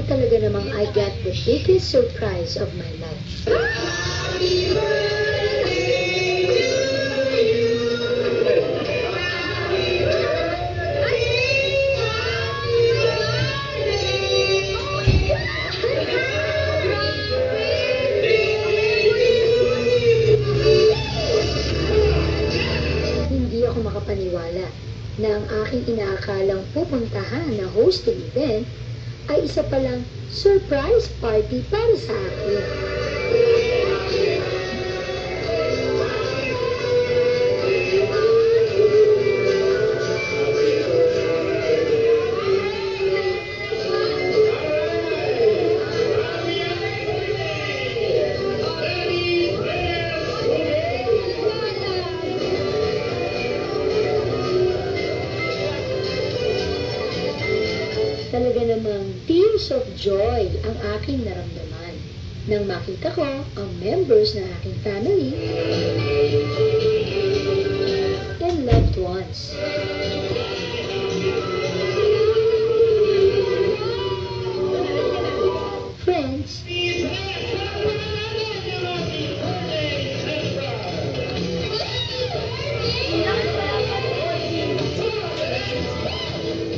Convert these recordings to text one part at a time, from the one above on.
talaga namang I got the biggest surprise of my life. Hindi ako makapaniwala na ang aking inaakalang pupuntahan na hosted event ay isa palang surprise party para sa akin. Talaga namang tears of joy ang aking naramdaman nang makita ko ang members ng aking family and loved ones. Friends,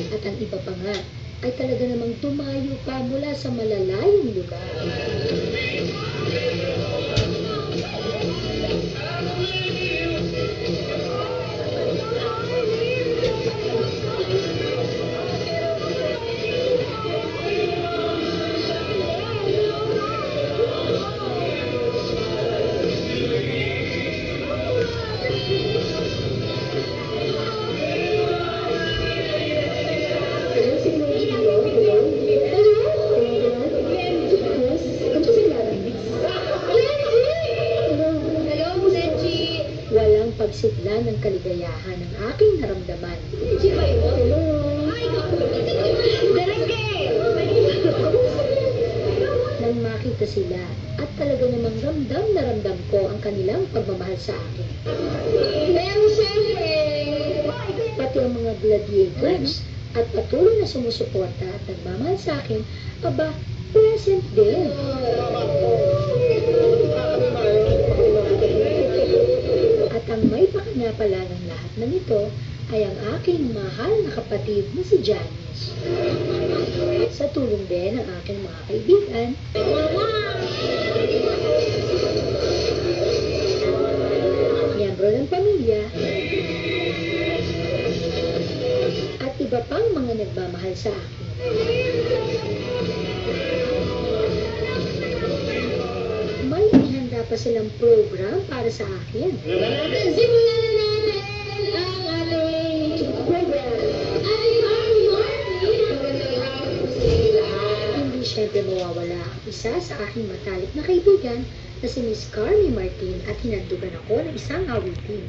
at ang iba pa nga ay talaga namang tumayo pa mula sa malalayong lugar. Walang pagsidla ng kaligayahan ng aking naramdaman. Nang makita sila at talaga namang ramdam na ramdam ko ang kanilang pagmamahal sa akin. Pero siyempre, pati ang mga gladiators at patuloy na sumusuporta at nagmamahal sa akin, aba, present din. At ang may pakinapala ng lahat na nito ay ang aking mahal na kapatid na si Janice. Sa tulong din ng aking mga kaibigan, miyembro ng pamilya, at iba pang mga nagmamahal sa akin. May ihanda pa silang program para sa akin. Simulan na natin ang ating program. Hindi syempre mawawala ang isa sa aking matalik na kaibigan na si Miss Carmi Martin at hinandugan ako ng isang awitin.